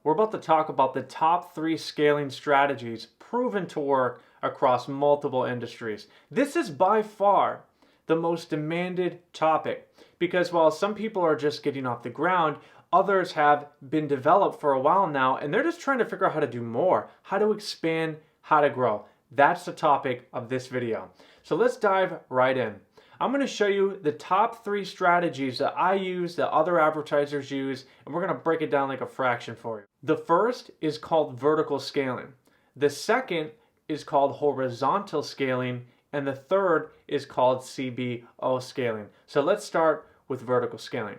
we're about to talk about the top 3 scaling strategies proven to work across multiple industries. This is by far the most demanded topic because while some people are just getting off the ground, others have been developed for a while now and they're just trying to figure out how to do more, how to expand, how to grow. That's the topic of this video. So let's dive right in. I'm going to show you the top 3 strategies that I use, that other advertisers use, and we're going to break it down like a fraction for you. The first is called vertical scaling. The second is called horizontal scaling, and the third is called CBO scaling. So let's start with vertical scaling.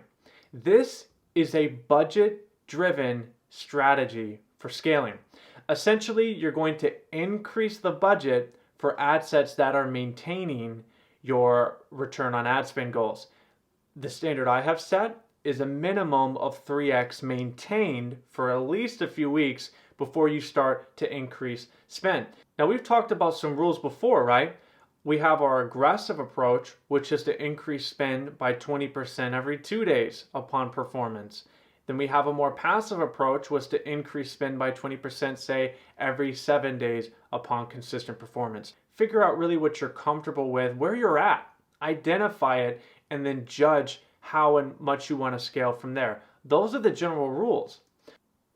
This is a budget-driven strategy for scaling. Essentially, you're going to increase the budget for ad sets that are maintaining your return on ad spend goals. The standard I have set is a minimum of 3x maintained for at least a few weeks before you start to increase spend. Now we've talked about some rules before, right? We have our aggressive approach, which is to increase spend by 20% every 2 days upon performance. Then we have a more passive approach, was to increase spend by 20%, say, every 7 days upon consistent performance. Figure out really what you're comfortable with, where you're at, identify it, and then judge how and much you want to scale from there. Those are the general rules.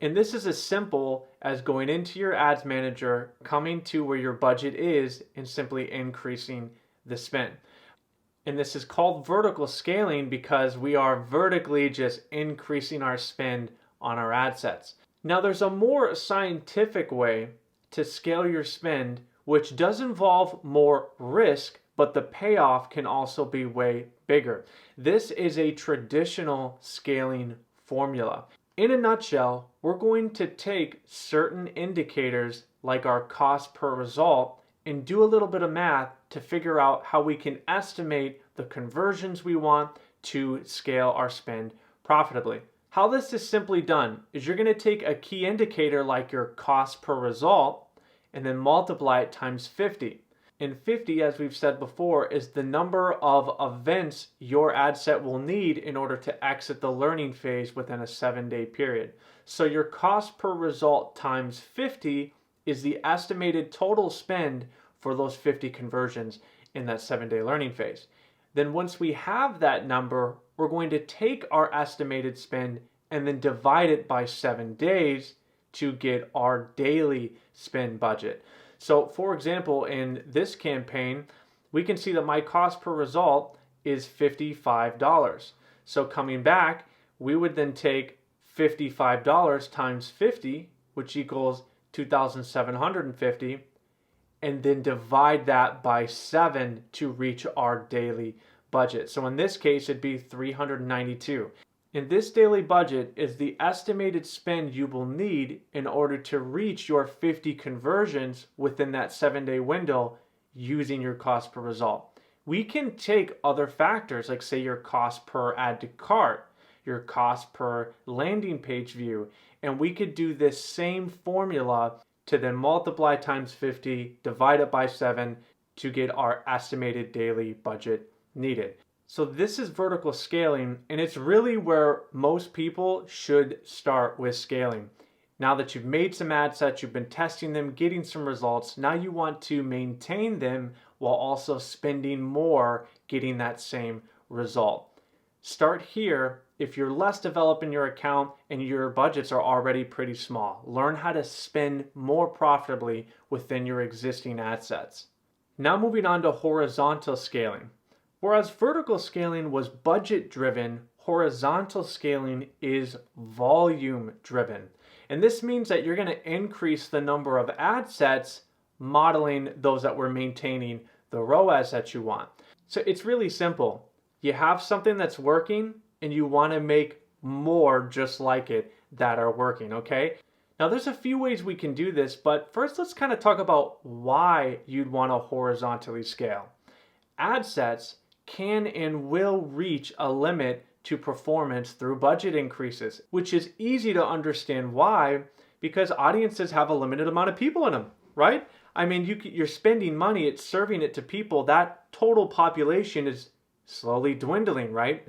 And this is as simple as going into your ads manager, coming to where your budget is, and simply increasing the spend. And this is called vertical scaling because we are vertically just increasing our spend on our ad sets. Now there's a more scientific way to scale your spend, which does involve more risk, but the payoff can also be way bigger. This is a traditional scaling formula. In a nutshell, we're going to take certain indicators like our cost per result and do a little bit of math to figure out how we can estimate the conversions we want to scale our spend profitably. How this is simply done is you're going to take a key indicator like your cost per result and then multiply it times 50. And 50, as we've said before, is the number of events your ad set will need in order to exit the learning phase within a 7-day period. So your cost per result times 50 is the estimated total spend for those 50 conversions in that 7-day learning phase. Then once we have that number, we're going to take our estimated spend and then divide it by 7 days to get our daily spend budget. So for example, in this campaign, we can see that my cost per result is $55. So coming back, we would then take $55 times 50, which equals 2,750, and then divide that by 7 to reach our daily budget. So in this case, it'd be $392. And this daily budget is the estimated spend you will need in order to reach your 50 conversions within that 7-day window using your cost per result. We can take other factors like say your cost per add to cart, your cost per landing page view, and we could do this same formula to then multiply times 50, divide it by 7 to get our estimated daily budget needed. So this is vertical scaling, and it's really where most people should start with scaling. Now that you've made some ad sets, you've been testing them, getting some results, now you want to maintain them while also spending more, getting that same result. Start here if you're less developed in your account and your budgets are already pretty small. Learn how to spend more profitably within your existing ad sets. Now moving on to horizontal scaling. Whereas vertical scaling was budget driven, horizontal scaling is volume driven. And this means that you're going to increase the number of ad sets, modeling those that we're maintaining the ROAS that you want. So it's really simple. You have something that's working and you want to make more just like it that are working, okay? Now there's a few ways we can do this, but first let's kind of talk about why you'd want to horizontally scale. Ad sets can and will reach a limit to performance through budget increases, which is easy to understand why, because audiences have a limited amount of people in them, right? I mean, you're spending money, it's serving it to people. That total population is slowly dwindling, right?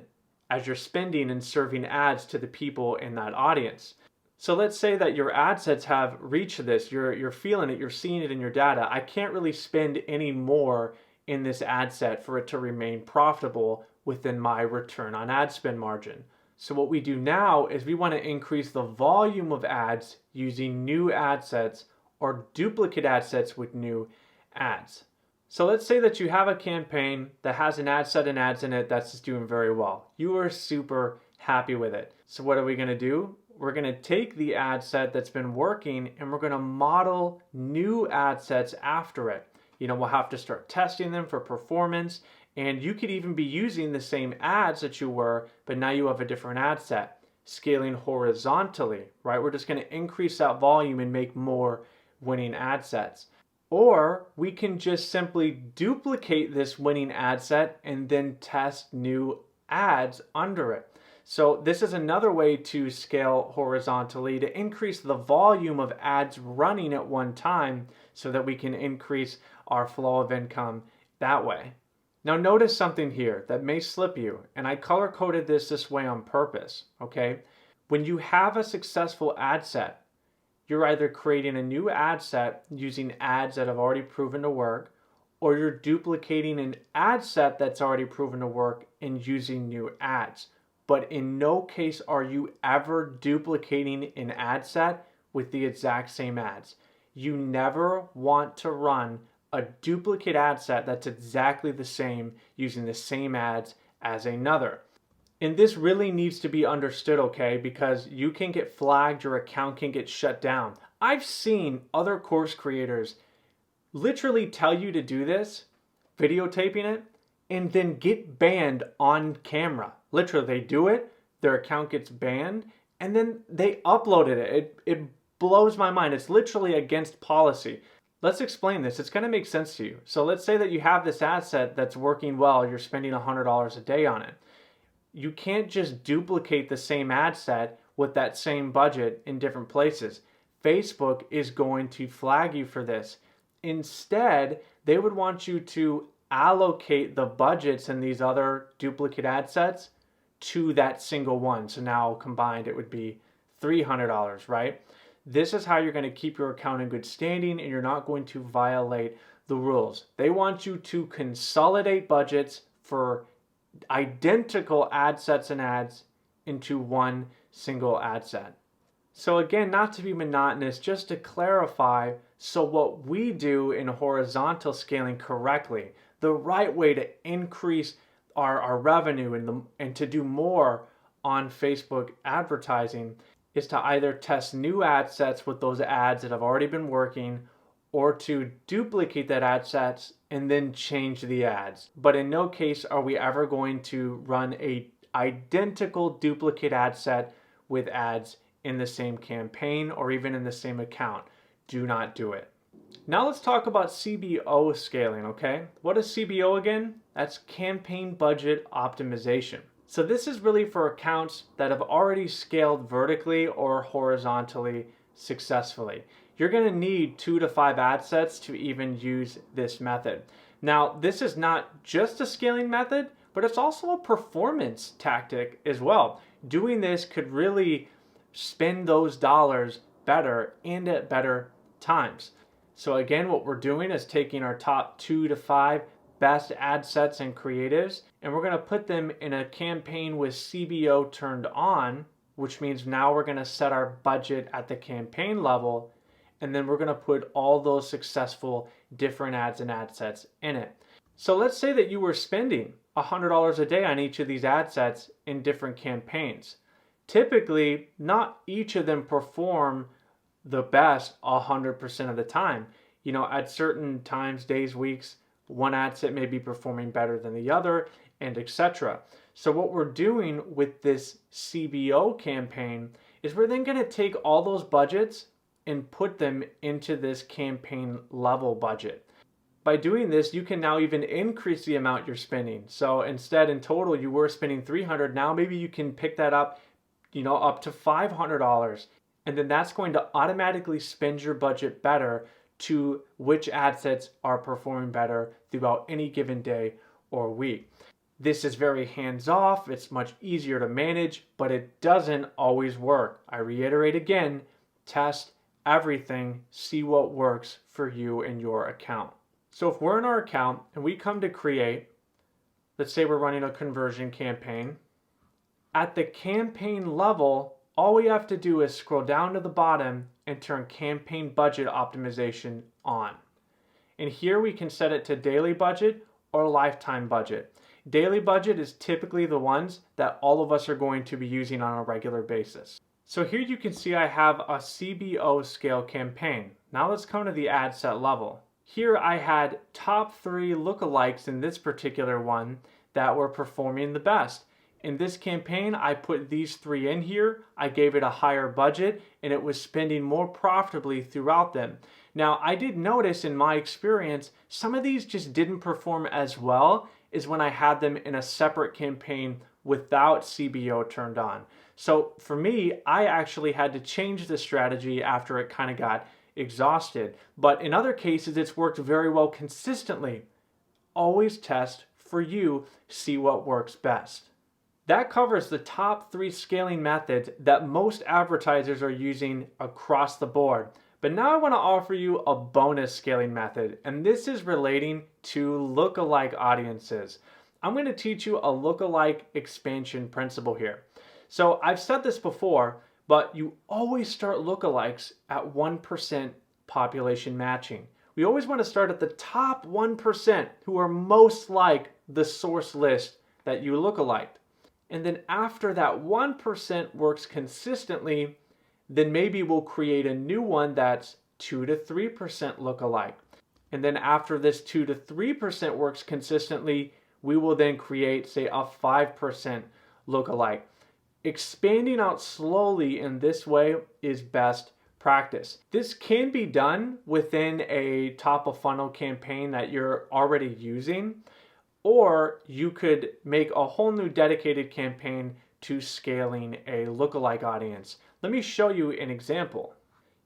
As you're spending and serving ads to the people in that audience. So let's say that your ad sets have reached this, you're feeling it, you're seeing it in your data. I can't really spend any more in this ad set for it to remain profitable within my return on ad spend margin. So what we do now is we want to increase the volume of ads using new ad sets or duplicate ad sets with new ads. So let's say that you have a campaign that has an ad set and ads in it that's just doing very well. You are super happy with it. So what are we going to do? We're going to take the ad set that's been working and we're going to model new ad sets after it. We'll have to start testing them for performance, and you could even be using the same ads that you were, but now you have a different ad set, scaling horizontally, right? We're just going to increase that volume and make more winning ad sets. Or we can just simply duplicate this winning ad set and then test new ads under it. So this is another way to scale horizontally to increase the volume of ads running at one time so that we can increase our flow of income that way. Now notice something here that may slip you, and I color coded this way on purpose, okay? When you have a successful ad set, you're either creating a new ad set using ads that have already proven to work, or you're duplicating an ad set that's already proven to work and using new ads. But in no case are you ever duplicating an ad set with the exact same ads. You never want to run a duplicate ad set that's exactly the same using the same ads as another. And this really needs to be understood, okay? Because you can get flagged, your account can get shut down. I've seen other course creators literally tell you to do this, videotaping it, and then get banned on camera. Literally, they do it, their account gets banned, and then they uploaded it. It blows my mind. It's literally against policy. Let's explain this. It's going to make sense to you. So let's say that you have this ad set that's working well. You're spending $100 a day on it. You can't just duplicate the same ad set with that same budget in different places. Facebook is going to flag you for this. Instead, they would want you to allocate the budgets in these other duplicate ad sets to that single one. So now combined it would be $300, right? This is how you're going to keep your account in good standing and you're not going to violate the rules. They want you to consolidate budgets for identical ad sets and ads into one single ad set. So again, not to be monotonous, just to clarify, so what we do in horizontal scaling correctly, the right way to increase our revenue and to do more on Facebook advertising is to either test new ad sets with those ads that have already been working, or to duplicate that ad sets and then change the ads. But in no case are we ever going to run a identical duplicate ad set with ads in the same campaign or even in the same account. Do not do it. Now let's talk about CBO scaling, okay? What is CBO again? That's campaign budget optimization. So this is really for accounts that have already scaled vertically or horizontally successfully. You're going to need 2 to 5 ad sets to even use this method. Now, this is not just a scaling method, but it's also a performance tactic as well. Doing this could really spend those dollars better and at better times. So again, what we're doing is taking our top 2 to 5 best ad sets and creatives, and we're going to put them in a campaign with CBO turned on, which means now we're going to set our budget at the campaign level, and then we're going to put all those successful different ads and ad sets in it. So let's say that you were spending $100 a day on each of these ad sets in different campaigns. Typically, not each of them perform the best 100% of the time. At certain times, days, weeks, one ad set may be performing better than the other, and etc. So what we're doing with this CBO campaign is we're then going to take all those budgets and put them into this campaign level budget. By doing this, you can now even increase the amount you're spending. So instead, in total, you were spending $300. Now maybe you can pick that up, up to $500. And then that's going to automatically spend your budget better to which ad sets are performing better throughout any given day or week. This is very hands-off, it's much easier to manage, but it doesn't always work. I reiterate again, test everything, see what works for you and your account. So if we're in our account and we come to create, let's say we're running a conversion campaign, at the campaign level, all we have to do is scroll down to the bottom and turn campaign budget optimization on. And here we can set it to daily budget or lifetime budget. Daily budget is typically the ones that all of us are going to be using on a regular basis. So here you can see I have a CBO scale campaign. Now let's come to the ad set level. Here I had top 3 lookalikes in this particular one that were performing the best. In this campaign, I put these 3 in here, I gave it a higher budget, and it was spending more profitably throughout them. Now, I did notice in my experience, some of these just didn't perform as well as when I had them in a separate campaign without CBO turned on. So for me, I actually had to change the strategy after it kind of got exhausted. But in other cases, it's worked very well consistently. Always test for you, see what works best. That covers the top 3 scaling methods that most advertisers are using across the board. But now I want to offer you a bonus scaling method, and this is relating to lookalike audiences. I'm going to teach you a lookalike expansion principle here. So I've said this before, but you always start lookalikes at 1% population matching. We always want to start at the top 1% who are most like the source list that you lookaliked. And then after that 1% works consistently, then maybe we'll create a new one that's 2 to 3% lookalike. And then after this 2 to 3% works consistently, we will then create, say, a 5% lookalike. Expanding out slowly in this way is best practice. This can be done within a top of funnel campaign that you're already using, or you could make a whole new dedicated campaign to scaling a lookalike audience. Let me show you an example.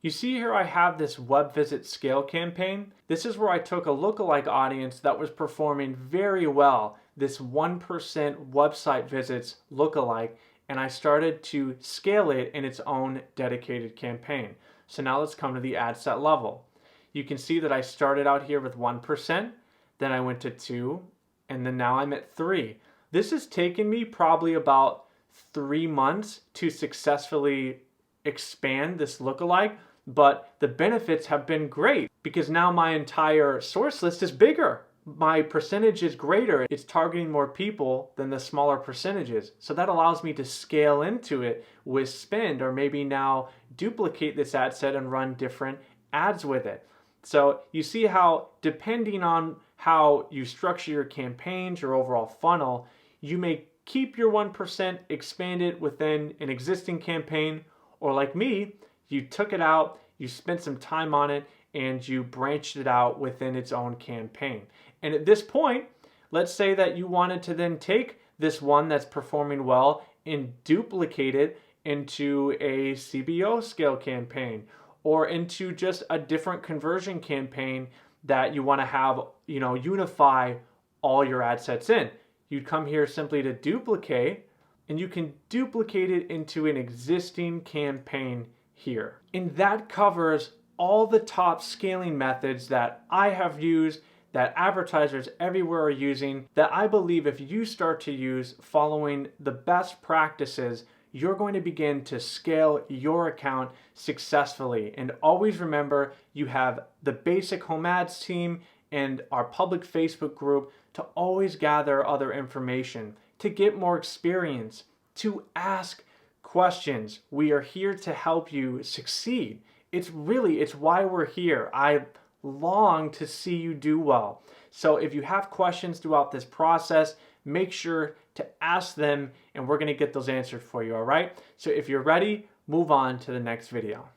You see here I have this web visit scale campaign. This is where I took a lookalike audience that was performing very well, this 1% website visits lookalike, and I started to scale it in its own dedicated campaign. So now let's come to the ad set level. You can see that I started out here with 1%, then I went to 2, and then now I'm at 3. This has taken me probably about 3 months to successfully expand this lookalike, but the benefits have been great because now my entire source list is bigger. My percentage is greater. It's targeting more people than the smaller percentages. So that allows me to scale into it with spend, or maybe now duplicate this ad set and run different ads with it. So you see how, depending on how you structure your campaigns, your overall funnel, you may keep your 1%, expand it within an existing campaign, or like me, you took it out, you spent some time on it, and you branched it out within its own campaign. And at this point, let's say that you wanted to then take this one that's performing well and duplicate it into a CBO scale campaign, or into just a different conversion campaign that you want to have, unify all your ad sets in. You'd come here simply to duplicate, and you can duplicate it into an existing campaign here. And that covers all the top scaling methods that I have used, that advertisers everywhere are using, that I believe if you start to use following the best practices, you're going to begin to scale your account successfully. And always remember, you have the basic home ads team and our public Facebook group to always gather other information, to get more experience, to ask questions. We are here to help you succeed. It's why we're here. I long to see you do well. So if you have questions throughout this process, make sure to ask them, and we're going to get those answered for you, all right? So if you're ready, move on to the next video.